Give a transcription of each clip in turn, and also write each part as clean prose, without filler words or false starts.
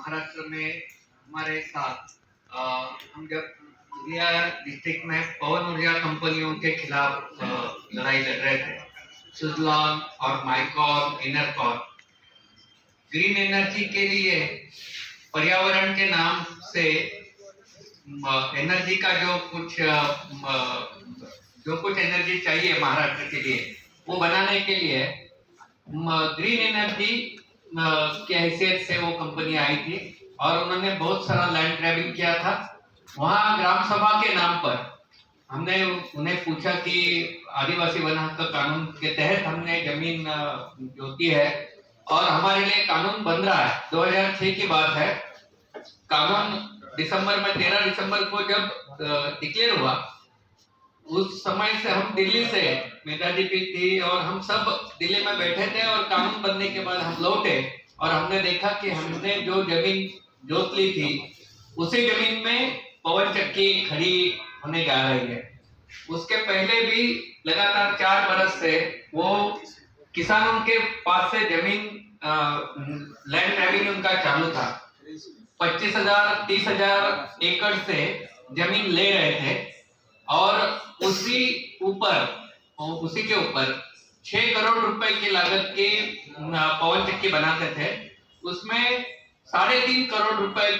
महाराष्ट्र में हमारे साथ हम जब उलिया डिस्ट्रिक्ट में पवन ऊर्जा कंपनियों के खिलाफ लड़ाई लड़ रहे थे, सुजलॉन और माइकॉन, इनरकॉन, ग्रीन एनर्जी के लिए पर्यावरण के नाम से एनर्जी का जो कुछ एनर्जी चाहिए महाराष्ट्र के लिए, वो बनाने के लिए ग्रीन एनर्जी की हैसियत से वो कंपनी आई थी और उन्होंने बहुत सारा लैंड ग्रैबिंग किया था। वहाँ ग्राम सभा के नाम पर हमने उन्हें पूछा कि आदिवासी वन हक कानून के तहत हमने जमीन जोती है और हमारे लिए कानून बन रहा है। 2006 की बात है। कानून दिसंबर में 13 दिसंबर को जब डिक्लेयर हुआ, उस समय से हम दिल्ली से, मेधा दीदी थी और हम सब दिल्ली में बैठे थे और कानून बनने के बाद हम लौटे और हमने देखा कि हमने जो जमीन जोत ली थी उसी जमीन में पवन चक्की खड़ी होने जा रही है। उसके पहले भी लगातार 4 बरस से वो किसानों के पास से जमीन लैंड ग्रैबिंग उनका चालू था। 25,000 30,000 एकड़ से जमीन ले रहे थे और उसी के ऊपर 6 करोड़ रुपए की लागत की पवन चक्की बनाते थे। उसमें 3.5 करोड़ रुपए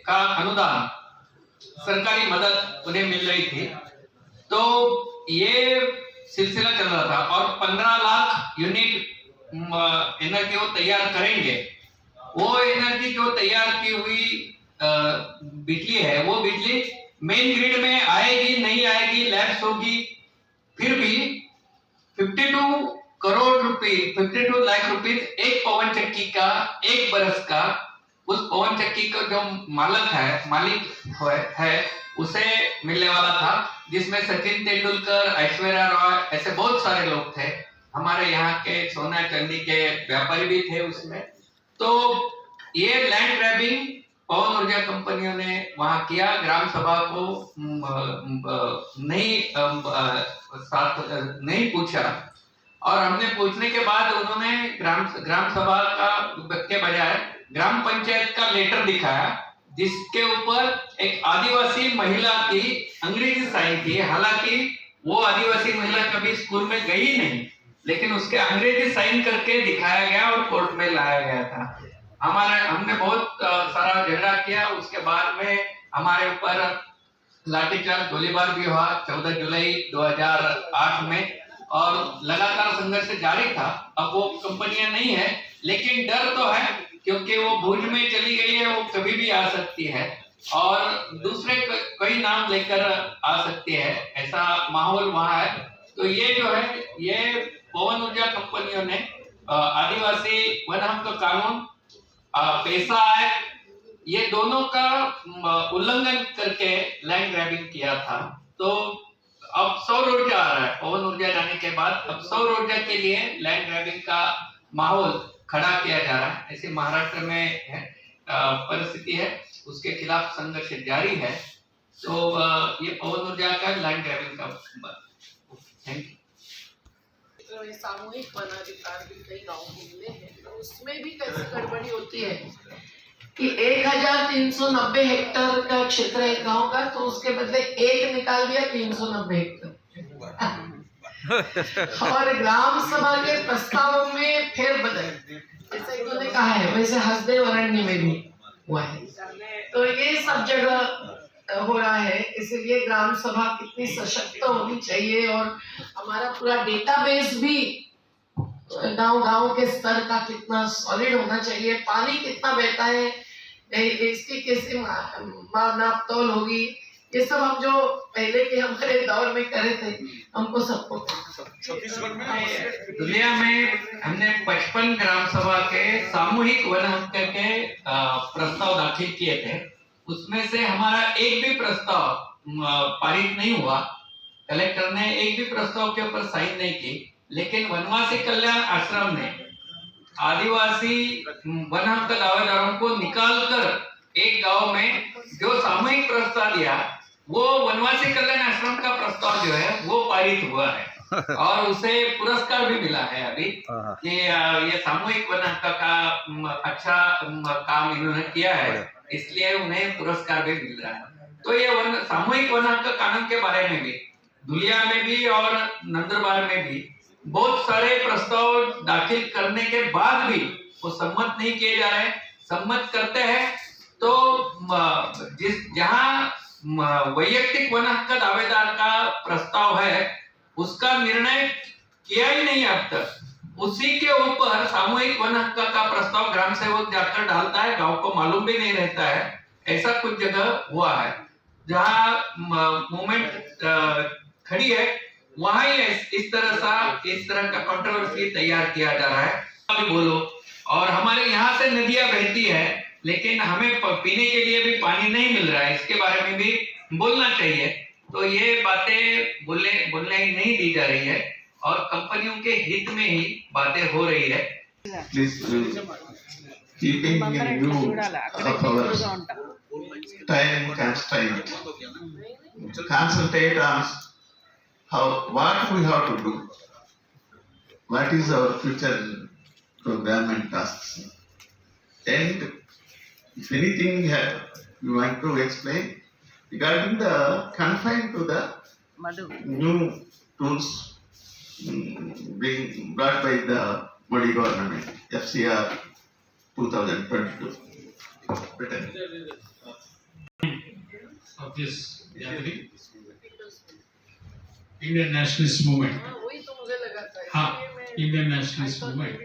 का अनुदान, सरकारी मदद उन्हें मिल रही थी। तो ये सिलसिला चल रहा था और 15 लाख यूनिट एनर्जी वो तैयार करेंगे। वो एनर्जी जो तैयार की हुई बिजली है, वो बिजली मेन ग्रिड में आएगी नहीं आएगी, लैप्स होगी, फिर भी 52 लाख रुपए एक पवन चक्की का, 1 बरस का, उस पवन चक्की का जो मालिक है उसे मिलने वाला था, जिसमें सचिन तेंदुलकर, ऐश्वर्या रॉय, ऐसे बहुत सारे लोग थे। हमारे यहाँ के सोना चांदी के व्यापारी भी थे उसमें। तो ये लैंड ग्रैबिंग पवन ऊर्जा कंपनियों ने वहां किया। ग्राम सभा को नहीं पूछा और हमने पूछने के बाद उन्होंने ग्राम सभा के बजाय ग्राम पंचायत का लेटर दिखाया, जिसके ऊपर एक आदिवासी महिला की अंग्रेजी साइन थी। हालांकि वो आदिवासी महिला कभी स्कूल में गई नहीं, लेकिन उसके अंग्रेजी साइन करके दिखाया गया और कोर्ट में लाया गया था। हमने बहुत सारा झगड़ा किया। उसके बाद में हमारे ऊपर लाठीचार्ज, गोलीबार भी हुआ 14 जुलाई 2008 में और लगातार संघर्ष जारी था। अब वो कंपनियां नहीं है, लेकिन डर तो है क्योंकि वो भूज में चली गई है, वो कभी भी आ सकती है और दूसरे कई नाम लेकर आ सकती है, ऐसा माहौल वहां है। तो ये जो है, ये पवन ऊर्जा कंपनियों ने आदिवासी वन हक कानून, पैसा एक्ट, ये दोनों का उल्लंघन करके लैंड ग्रैबिंग किया था। तो अब सौर ऊर्जा आ रहा है, पवन ऊर्जा जाने के बाद अब सौर ऊर्जा के लिए लैंड ग्रैबिंग का माहौल खड़ा किया जा रहा है। ऐसे महाराष्ट्र में परिस्थिति है, उसके खिलाफ संघर्ष जारी है। तो ये पवन ऊर्जा का लैंड ग्रैबिंग का थैंक यू। सामूहिक वनाधिकार भी कई गाँव में मिले हैं, तो उसमें भी कैसी गड़बड़ी होती है कि 1390 हेक्टेयर का क्षेत्र है गांव का, तो उसके बदले 1 निकाल दिया 390 हेक्टेयर और ग्राम सभा के प्रस्तावों में फेर बदल, जैसे इन्होंने कहा है वैसे हसदेव अरण्य में भी हुआ है। तो ये सब जगह हो रहा है। इसलिए ग्राम सभा कितनी सशक्त होनी चाहिए और हमारा पूरा डेटाबेस भी गांव के स्तर का कितना सॉलिड होना चाहिए, पानी कितना बहता है, इसकी कैसे नापतोल होगी, ये सब हम जो पहले के हमारे दौर में करे थे, हमको सबको दुनिया में हमने 55 ग्राम सभा के सामूहिक वन हक के प्रस्ताव दाखिल किए थे। उसमें से हमारा एक भी प्रस्ताव पारित नहीं हुआ। कलेक्टर ने एक भी प्रस्ताव के ऊपर साइन नहीं की, लेकिन वनवासी कल्याण आश्रम ने आदिवासी वन हक दावेदारों को निकालकर एक गांव में जो सामूहिक प्रस्ताव दिया, वो वनवासी कल्याण आश्रम का प्रस्ताव जो है वो पारित हुआ है। और उसे पुरस्कार भी मिला है अभी कि ये सामूहिक वन हक्क का अच्छा काम इन्होंने किया है, इसलिए उन्हें पुरस्कार भी मिल रहा है। तो ये सामूहिक वन हक्क कानून के बारे में भी दुलिया में भी और नंदुरबार में भी बहुत सारे प्रस्ताव दाखिल करने के बाद भी वो सम्मत नहीं किए जा रहे। सम्मत करते हैं तो जहां वैयक्तिक वन हक्क दावेदार का प्रस्ताव है उसका निर्णय किया ही नहीं अब तक। उसी के ऊपर सामूहिक वन हक्क का प्रस्ताव ग्राम सेवक जाकर डालता है, गांव को मालूम भी नहीं रहता है। ऐसा कुछ जगह हुआ है जहां मूवमेंट खड़ी है, वहां ही इस तरह का कंट्रोवर्सी तैयार किया जा रहा है। अभी बोलो, और हमारे यहाँ से नदियां बहती है लेकिन हमें पीने के लिए भी पानी नहीं मिल रहा है, इसके बारे में भी बोलना चाहिए। तो ये बातें बोलने ही नहीं दी जा रही है और कंपनियों के हित में ही बातें हो रही है। Please, keeping in view of our time constraint, concentrate on what we have to do, what is our future program and tasks, and if anything you want to explain regarding the confined to the new tools being brought by the Modi government, FCR 2022. Of this gathering, Indian nationalist movement. Indian nationalist movement.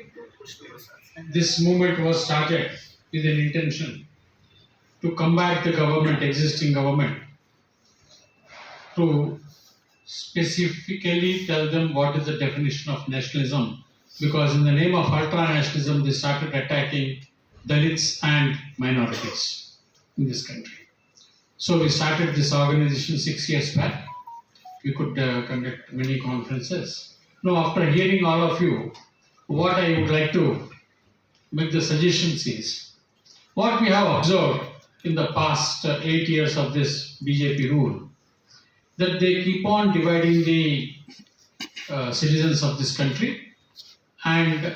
This movement was started with an intention to combat the government, existing government, to specifically tell them what is the definition of nationalism, because in the name of ultra-nationalism they started attacking Dalits and minorities in this country. So we started this organization 6 years back. We could conduct many conferences. Now, after hearing all of you, what I would like to make the suggestions is, what we have observed in the past 8 years of this BJP rule, that they keep on dividing the citizens of this country and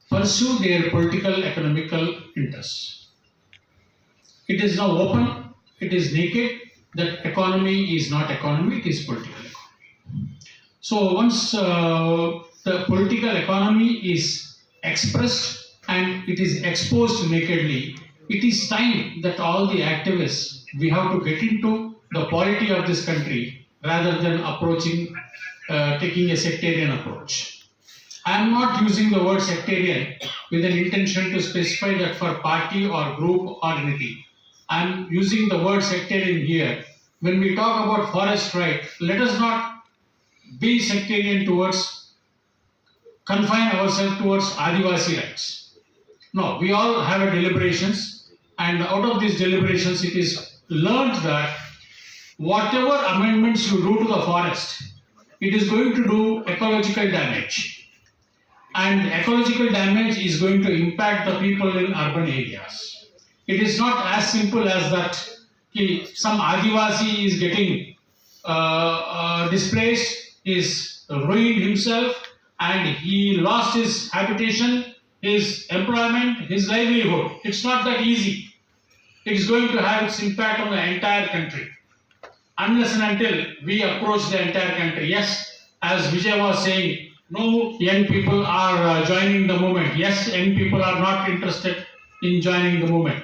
pursue their political, economical interests. It is now open, it is naked, that economy is not economy, it is political economy. So once the political economy is expressed and it is exposed nakedly, it is time that all the activists, we have to get into the polity of this country rather than taking a sectarian approach. I am not using the word sectarian with an intention to specify that for party or group or anything. I am using the word sectarian here. When we talk about forest right, let us not be sectarian towards, confine ourselves towards Adivasi rights. No, we all have a deliberations, and out of these deliberations it is learned that whatever amendments you do to the forest, it is going to do ecological damage. And ecological damage is going to impact the people in urban areas. It is not as simple as that some Adivasi is getting displaced, is ruined himself, and he lost his habitation, his employment, his livelihood. It's not that easy. It is going to have its impact on the entire country. Unless and until we approach the entire country. Yes, as Vijay was saying, no young people are joining the movement. Yes, young people are not interested in joining the movement.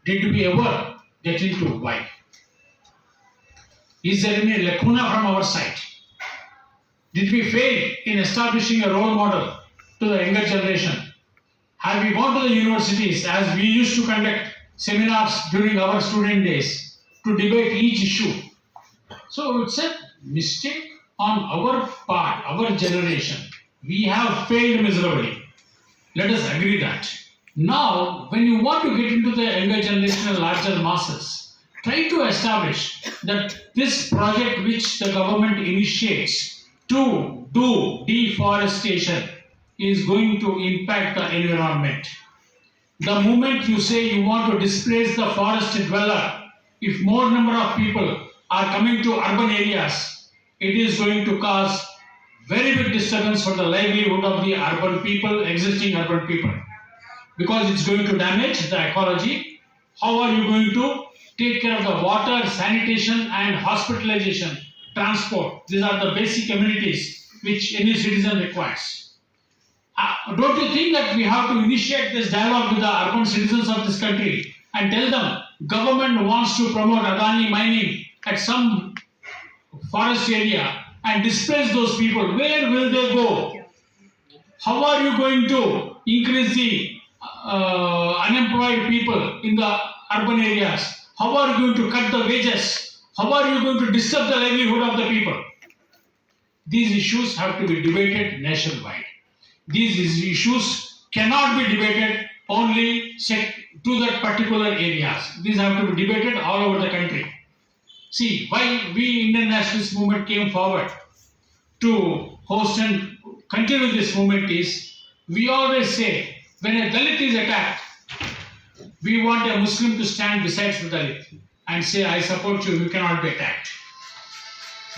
Did we ever get into why? Is there any lacuna from our side? Did we fail in establishing a role model to the younger generation? Have we gone to the universities as we used to conduct seminars during our student days to debate each issue? So it's a mistake on our part, our generation. We have failed miserably. Let us agree that. Now, when you want to get into the younger generation and larger masses, try to establish that this project which the government initiates to do deforestation is going to impact the environment. The moment you say you want to displace the forest dweller, if more number of people are coming to urban areas, it is going to cause very big disturbance for the livelihood of the urban people, existing urban people, because it's going to damage the ecology. How are you going to take care of the water, sanitation and hospitalization, transport? These are the basic amenities which any citizen requires. Don't you think that we have to initiate this dialogue with the urban citizens of this country and tell them government wants to promote Adani mining at some forest area and displace those people? Where will they go? How are you going to increase the unemployed people in the urban areas? How are you going to cut the wages? How are you going to disturb the livelihood of the people? These issues have to be debated nationwide. These issues cannot be debated only to that particular areas. These have to be debated all over the country. See, why we Indian nationalist movement came forward to host and continue this movement is, we always say, when a Dalit is attacked, we want a Muslim to stand beside the Dalit and say, I support you, you cannot be attacked.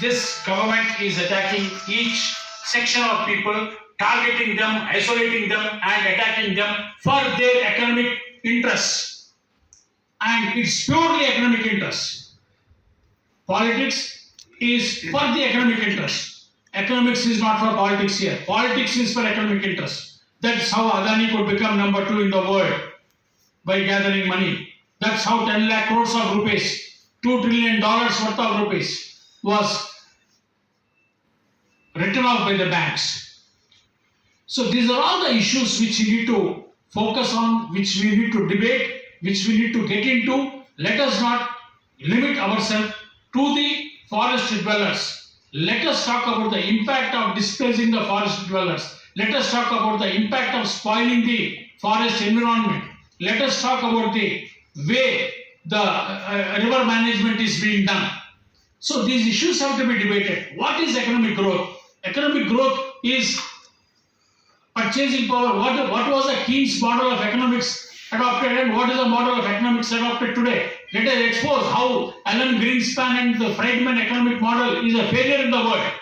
This government is attacking each section of people, targeting them, isolating them and attacking them for their economic interests. And it's purely economic interest. Politics is for the economic interest. Economics is not for politics here. Politics is for economic interest. That's how Adani could become number 2 in the world, by gathering money. That's how 10 lakh crores of rupees, $2 trillion worth of rupees was written off by the banks. So these are all the issues which we need to focus on, which we need to debate, which we need to get into. Let us not limit ourselves to the forest dwellers. Let us talk about the impact of displacing the forest dwellers. Let us talk about the impact of spoiling the forest environment. Let us talk about the way the river management is being done. So these issues have to be debated. What is economic growth? Economic growth is purchasing power. What was the Keynes model of economics adopted and what is the model of economics adopted today? Let us expose how Alan Greenspan and the Friedman economic model is a failure in the world.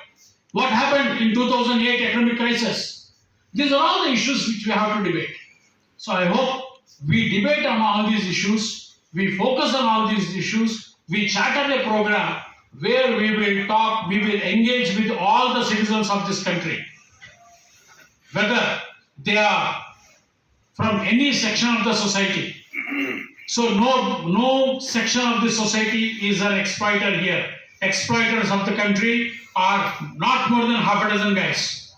What happened in 2008 economic crisis? These are all the issues which we have to debate. So I hope we debate on all these issues, we focus on all these issues, we charter a program where we will talk, we will engage with all the citizens of this country, whether they are from any section of the society. So no section of the society is an exploiter here. Exploiters of the country are not more than half a dozen guys.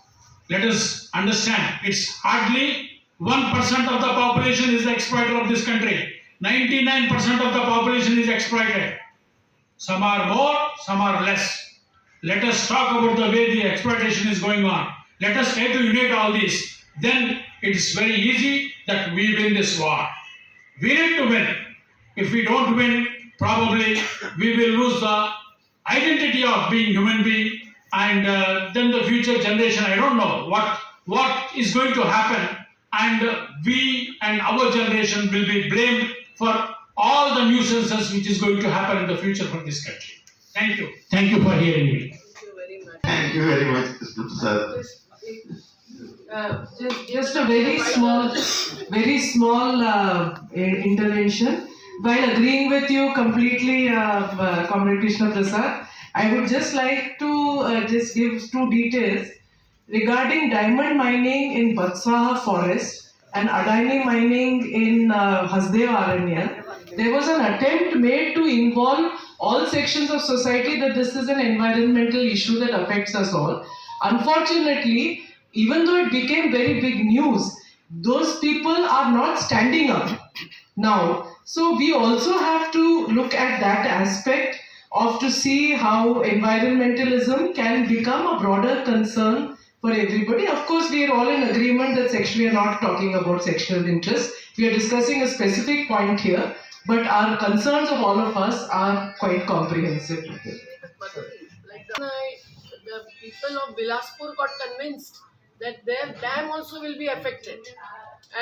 Let us understand, it's hardly 1% of the population is the exploiter of this country. 99% of the population is exploited. Some are more, some are less. Let us talk about the way the exploitation is going on. Let us try to unite all this. Then it is very easy that we win this war. We need to win. If we don't win, probably we will lose the identity of being human being, and then the future generation, I don't know what is going to happen, and we and our generation will be blamed for all the nuisances which is going to happen in the future for this country. Thank you. Thank you for hearing me. Thank you very much, sir. Just a very small intervention. While agreeing with you completely, Comrade Krishna Prasad, I would just like to just give 2 details regarding diamond mining in Batswaha forest and Adani mining in Hasdeo Aranya. There was an attempt made to involve all sections of society that this is an environmental issue that affects us all. Unfortunately, even though it became very big news, those people are not standing up now. So we also have to look at that aspect of to see how environmentalism can become a broader concern for everybody. Of course, we are all in agreement that we are not talking about sexual interest. We are discussing a specific point here, but our concerns of all of us are quite comprehensive. Like the people of Bilaspur got convinced that their dam also will be affected,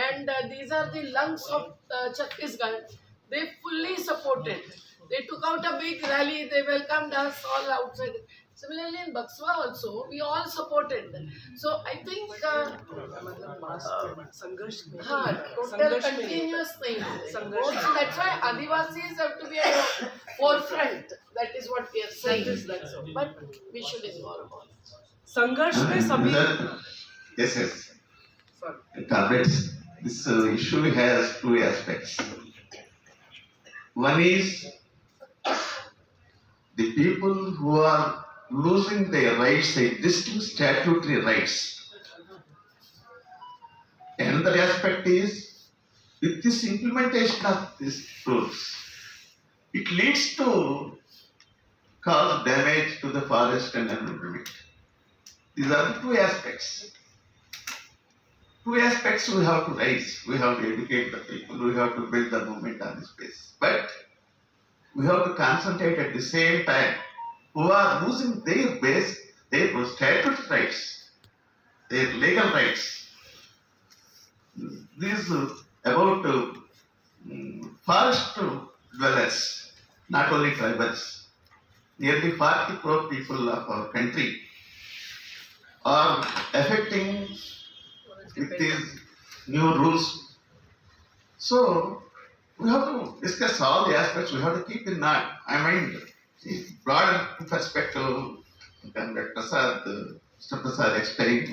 and these are the lungs of Chhattisgarh. They fully supported. They took out a big rally. They welcomed us all outside. Similarly, in Bakswa also, we all supported them. So I think total continuous thing. So that's why Adivasis have to be at the forefront. That is what we are saying. But we should involve all. संघर्ष में सभी Yes, yes. Comrades, this issue has two aspects. One is the people who are losing their rights, existing statutory rights. Another aspect is with this implementation of these rules, it leads to cause damage to the forest and environment. These are the two aspects. Two aspects we have to raise. We have to educate the people. We have to build the movement on this basis. But we have to concentrate at the same time who are losing their base, their statutory rights, their legal rights. These about forest dwellers, not only tribals, nearly 40 crore people of our country are affecting with these new rules. So we have to discuss all the aspects. We have to keep in mind. Broader perspective. Mr. Prasad explained.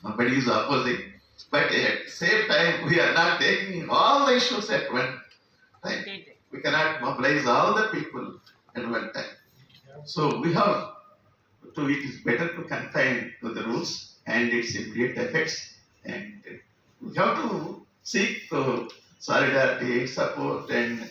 Nobody is opposing, but at the same time, we are not taking all the issues at one time. We cannot mobilize all the people at one time. So we have to. It is better to confine to the rules and its immediate effects. And we have to seek solidarity, support, and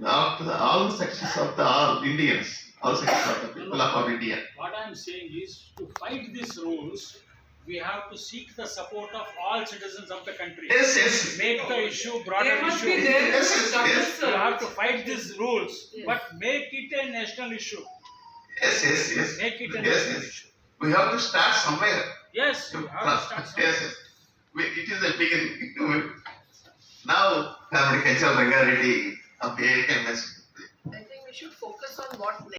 all the sections of all Indians, all sections of the people of our India. What I am saying is, to fight these rules, we have to seek the support of all citizens of the country. Yes, yes. Make the issue broader issue. Yes. You have to fight these rules, but make it a national issue. Yes. Make it a Yes. national issue. We have to start somewhere. Yes, you have to start somewhere. Yes. It is a beginning. Now, Comrade Kenchal Rangareddy of AKMS. I think we should focus on what